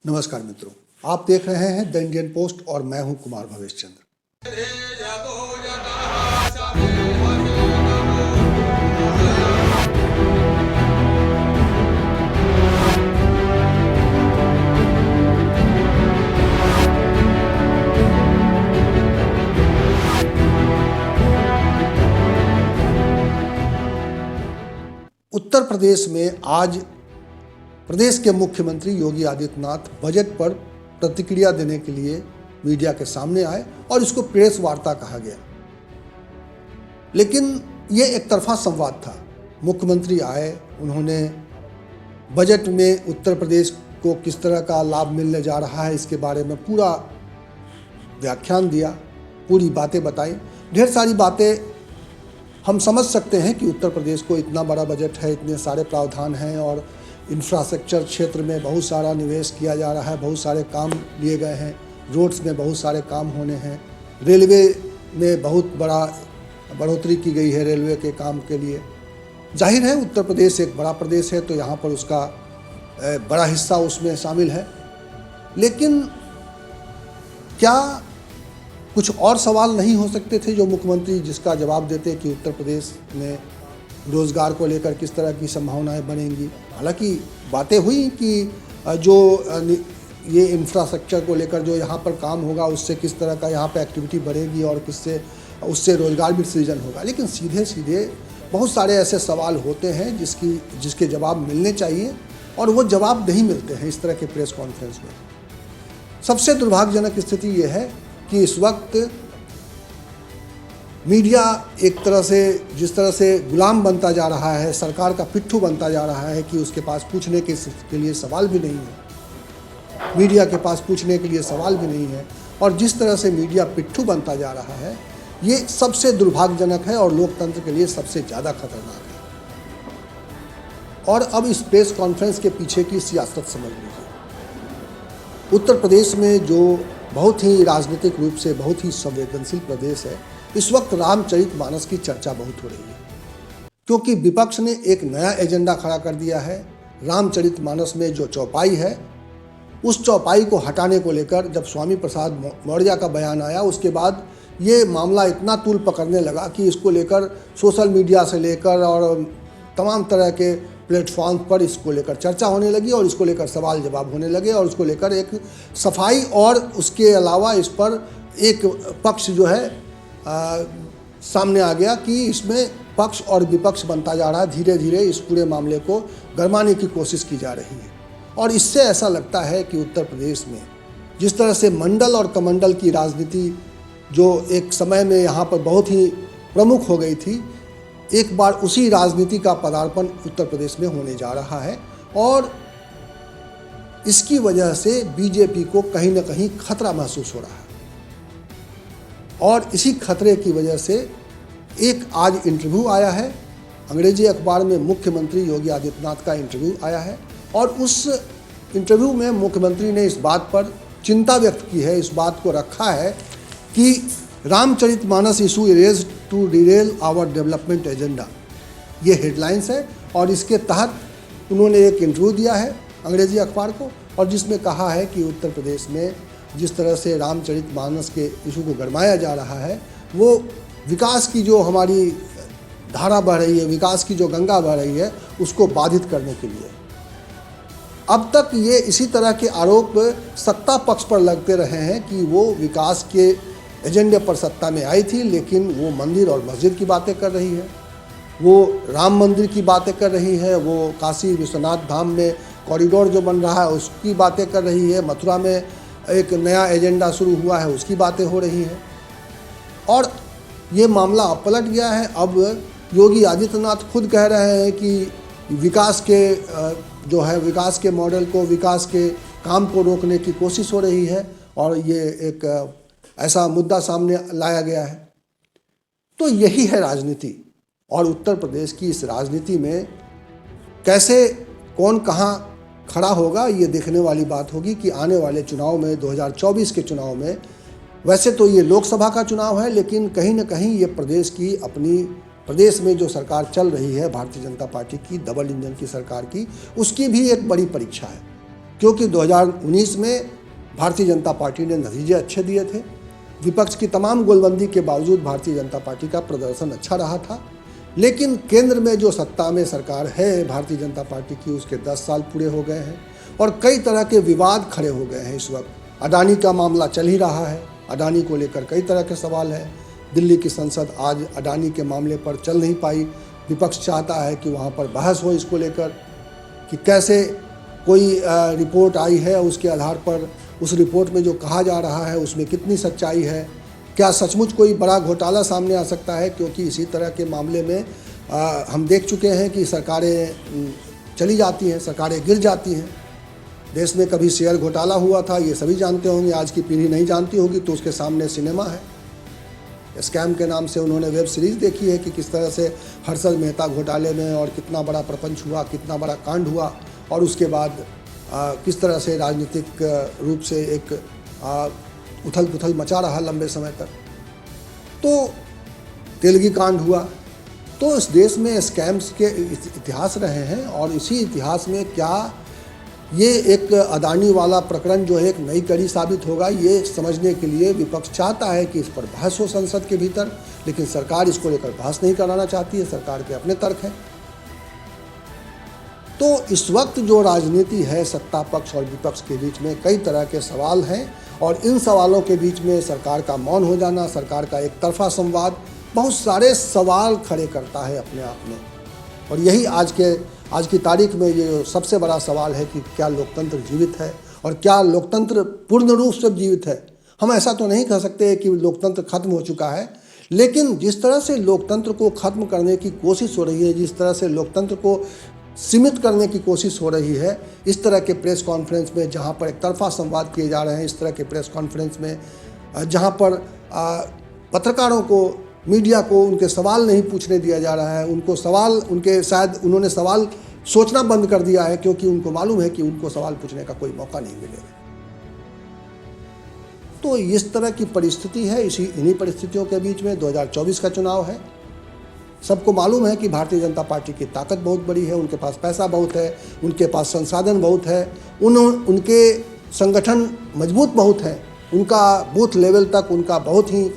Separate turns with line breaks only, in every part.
नमस्कार मित्रों, आप देख रहे हैं द इंडियन पोस्ट और मैं हूं कुमार भवेश चंद्र। उत्तर प्रदेश में आज प्रदेश के मुख्यमंत्री योगी आदित्यनाथ बजट पर प्रतिक्रिया देने के लिए मीडिया के सामने आए और इसको प्रेस वार्ता कहा गया। लेकिन ये एक तरफा संवाद था। मुख्यमंत्री आए, उन्होंने बजट में उत्तर प्रदेश को किस तरह का लाभ मिलने जा रहा है इसके बारे में पूरा व्याख्यान दिया, पूरी बातें बताई। ढेर सारी बातें हम समझ सकते हैं कि उत्तर प्रदेश को इतना बड़ा बजट है, इतने सारे प्रावधान हैं और इंफ्रास्ट्रक्चर क्षेत्र में बहुत सारा निवेश किया जा रहा है, बहुत सारे काम लिए गए हैं, रोड्स में बहुत सारे काम होने हैं, रेलवे में बहुत बड़ा बढ़ोतरी की गई है रेलवे के काम के लिए। जाहिर है उत्तर प्रदेश एक बड़ा प्रदेश है तो यहाँ पर उसका बड़ा हिस्सा उसमें शामिल है। लेकिन क्या कुछ और सवाल नहीं हो सकते थे जो मुख्यमंत्री जिसका जवाब देते कि उत्तर प्रदेश में रोज़गार को लेकर किस तरह की संभावनाएं बनेंगी। हालांकि बातें हुई कि जो ये इंफ्रास्ट्रक्चर को लेकर जो यहाँ पर काम होगा उससे किस तरह का यहाँ पर एक्टिविटी बढ़ेगी और उससे रोज़गार भी सृजन होगा। लेकिन सीधे सीधे बहुत सारे ऐसे सवाल होते हैं जिसके जवाब मिलने चाहिए और वो जवाब नहीं मिलते हैं इस तरह के प्रेस कॉन्फ्रेंस में। सबसे दुर्भाग्यजनक स्थिति ये है कि इस वक्त मीडिया एक तरह से जिस तरह से गुलाम बनता जा रहा है, सरकार का पिट्ठू बनता जा रहा है कि उसके पास पूछने के लिए सवाल भी नहीं है, मीडिया के पास पूछने के लिए सवाल भी नहीं है। और जिस तरह से मीडिया पिट्ठू बनता जा रहा है ये सबसे दुर्भाग्यजनक है और लोकतंत्र के लिए सबसे ज़्यादा खतरनाक है। और अब इस प्रेस कॉन्फ्रेंस के पीछे की सियासत समझ लीजिए। उत्तर प्रदेश में जो बहुत ही राजनीतिक रूप से बहुत ही संवेदनशील प्रदेश है, इस वक्त रामचरितमानस की चर्चा बहुत हो रही है क्योंकि विपक्ष ने एक नया एजेंडा खड़ा कर दिया है। रामचरितमानस में जो चौपाई है उस चौपाई को हटाने को लेकर जब स्वामी प्रसाद मौर्य का बयान आया उसके बाद ये मामला इतना तूल पकड़ने लगा कि इसको लेकर सोशल मीडिया से लेकर और तमाम तरह के प्लेटफॉर्म पर इसको लेकर चर्चा होने लगी और इसको लेकर सवाल जवाब होने लगे और उसको लेकर एक सफाई और उसके अलावा इस पर एक पक्ष जो है सामने आ गया कि इसमें पक्ष और विपक्ष बनता जा रहा है। धीरे धीरे इस पूरे मामले को गरमाने की कोशिश की जा रही है और इससे ऐसा लगता है कि उत्तर प्रदेश में जिस तरह से मंडल और कमंडल की राजनीति जो एक समय में यहाँ पर बहुत ही प्रमुख हो गई थी, एक बार उसी राजनीति का पदार्पण उत्तर प्रदेश में होने जा रहा है और इसकी वजह से बीजेपी को कहीं ना कहीं खतरा महसूस हो रहा है। और इसी खतरे की वजह से एक आज इंटरव्यू आया है अंग्रेजी अखबार में, मुख्यमंत्री योगी आदित्यनाथ का इंटरव्यू आया है और उस इंटरव्यू में मुख्यमंत्री ने इस बात पर चिंता व्यक्त की है, इस बात को रखा है कि Ramcharitmanas issue raised to derail our development agenda, ये हेडलाइंस है। और इसके तहत उन्होंने एक इंटरव्यू दिया है अंग्रेजी अखबार को और जिसमें कहा है कि उत्तर प्रदेश में जिस तरह से रामचरितमानस के इशू को गरमाया जा रहा है वो विकास की जो हमारी धारा बह रही है, विकास की जो गंगा बह रही है उसको बाधित करने के लिए। अब तक ये इसी तरह के आरोप सत्ता पक्ष पर लगते रहे हैं कि वो विकास के एजेंडे पर सत्ता में आई थी लेकिन वो मंदिर और मस्जिद की बातें कर रही है, वो राम मंदिर की बातें कर रही है, वो काशी विश्वनाथ धाम में कॉरिडोर जो बन रहा है उसकी बातें कर रही है, मथुरा में एक नया एजेंडा शुरू हुआ है उसकी बातें हो रही हैं। और ये मामला अब पलट गया है। अब योगी आदित्यनाथ खुद कह रहे हैं कि विकास के मॉडल को, विकास के काम को रोकने की कोशिश हो रही है और ये एक ऐसा मुद्दा सामने लाया गया है। तो यही है राजनीति और उत्तर प्रदेश की इस राजनीति में कैसे कौन कहाँ खड़ा होगा ये देखने वाली बात होगी कि आने वाले चुनाव में 2024 के चुनाव में, वैसे तो ये लोकसभा का चुनाव है लेकिन कहीं ना कहीं ये प्रदेश में जो सरकार चल रही है भारतीय जनता पार्टी की, डबल इंजन की सरकार की, उसकी भी एक बड़ी परीक्षा है। क्योंकि 2019 में भारतीय जनता पार्टी ने नतीजे अच्छे दिए थे। विपक्ष की तमाम गोलबंदी के बावजूद भारतीय जनता पार्टी का प्रदर्शन अच्छा रहा था। लेकिन केंद्र में जो सत्ता में सरकार है भारतीय जनता पार्टी की, उसके 10 साल पूरे हो गए हैं और कई तरह के विवाद खड़े हो गए हैं। इस वक्त अडानी का मामला चल ही रहा है, अडानी को लेकर कई तरह के सवाल हैं। दिल्ली की संसद आज अडानी के मामले पर चल नहीं पाई। विपक्ष चाहता है कि वहाँ पर बहस हो इसको लेकर कि कैसे कोई रिपोर्ट आई है, उसके आधार पर उस रिपोर्ट में जो कहा जा रहा है उसमें कितनी सच्चाई है, क्या सचमुच कोई बड़ा घोटाला सामने आ सकता है। क्योंकि इसी तरह के मामले में हम देख चुके हैं कि सरकारें चली जाती हैं, सरकारें गिर जाती हैं। देश में कभी शेयर घोटाला हुआ था, ये सभी जानते होंगे, आज की पीढ़ी नहीं जानती होगी तो उसके सामने सिनेमा है। स्कैम के नाम से उन्होंने वेब सीरीज़ देखी है कि किस तरह से हर्षद मेहता घोटाले में और कितना बड़ा प्रपंच हुआ, कितना बड़ा कांड हुआ और उसके बाद किस तरह से राजनीतिक रूप से एक उथल पुथल मचा रहा लंबे समय तक। तो तेलगी कांड हुआ। तो इस देश में स्कैम्स के इतिहास रहे हैं और इसी इतिहास में क्या ये एक अडानी वाला प्रकरण जो है एक नई कड़ी साबित होगा, ये समझने के लिए विपक्ष चाहता है कि इस पर बहस हो संसद के भीतर, लेकिन सरकार इसको लेकर बहस नहीं कराना चाहती है। सरकार के अपने तर्क हैं। तो इस वक्त जो राजनीति है सत्ता पक्ष और विपक्ष के बीच में कई तरह के सवाल हैं और इन सवालों के बीच में सरकार का मौन हो जाना, सरकार का एक तरफा संवाद बहुत सारे सवाल खड़े करता है अपने आप में। और यही आज की तारीख में ये सबसे बड़ा सवाल है कि क्या लोकतंत्र जीवित है और क्या लोकतंत्र पूर्ण रूप से जीवित है। हम ऐसा तो नहीं कह सकते कि लोकतंत्र खत्म हो चुका है, लेकिन जिस तरह से लोकतंत्र को खत्म करने की कोशिश हो रही है, जिस तरह से लोकतंत्र को सीमित करने की कोशिश हो रही है, इस तरह के प्रेस कॉन्फ्रेंस में जहां पर एक तरफा संवाद किए जा रहे हैं, इस तरह के प्रेस कॉन्फ्रेंस में जहां पर पत्रकारों को, मीडिया को उनके सवाल नहीं पूछने दिया जा रहा है, उनको सवाल शायद उन्होंने सवाल सोचना बंद कर दिया है क्योंकि उनको मालूम है कि उनको सवाल पूछने का कोई मौका नहीं मिलेगा। तो इस तरह की परिस्थिति है। इन्हीं परिस्थितियों के बीच में 2024 का चुनाव है। सबको मालूम है कि भारतीय जनता पार्टी की ताकत बहुत बड़ी है, उनके पास पैसा बहुत है, उनके पास संसाधन बहुत है, उनके संगठन मजबूत बहुत हैं, उनका बूथ लेवल तक उनका बहुत ही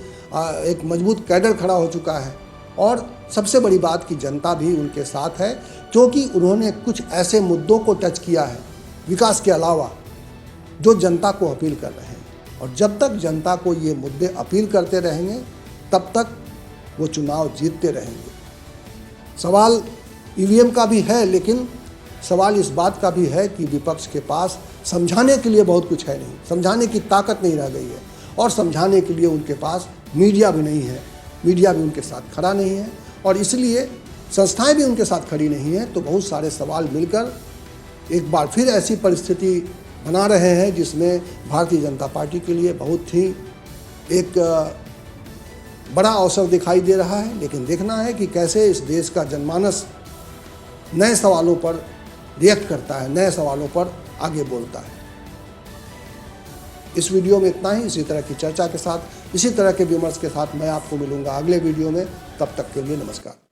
एक मजबूत कैडर खड़ा हो चुका है। और सबसे बड़ी बात कि जनता भी उनके साथ है क्योंकि उन्होंने कुछ ऐसे मुद्दों को टच किया है विकास के अलावा जो जनता को अपील कर रहे हैं। और जब तक जनता को ये मुद्दे अपील करते रहेंगे तब तक वो चुनाव जीतते रहेंगे। सवाल ईवीएम का भी है, लेकिन सवाल इस बात का भी है कि विपक्ष के पास समझाने के लिए बहुत कुछ है नहीं, समझाने की ताकत नहीं रह गई है और समझाने के लिए उनके पास मीडिया भी नहीं है, मीडिया भी उनके साथ खड़ा नहीं है और इसलिए संस्थाएं भी उनके साथ खड़ी नहीं है। तो बहुत सारे सवाल मिलकर एक बार फिर ऐसी परिस्थिति बना रहे हैं जिसमें भारतीय जनता पार्टी के लिए बहुत ही एक बड़ा अवसर दिखाई दे रहा है। लेकिन देखना है कि कैसे इस देश का जनमानस नए सवालों पर रिएक्ट करता है, नए सवालों पर आगे बोलता है। इस वीडियो में इतना ही। इसी तरह की चर्चा के साथ, इसी तरह के विमर्श के साथ मैं आपको मिलूंगा अगले वीडियो में। तब तक के लिए नमस्कार।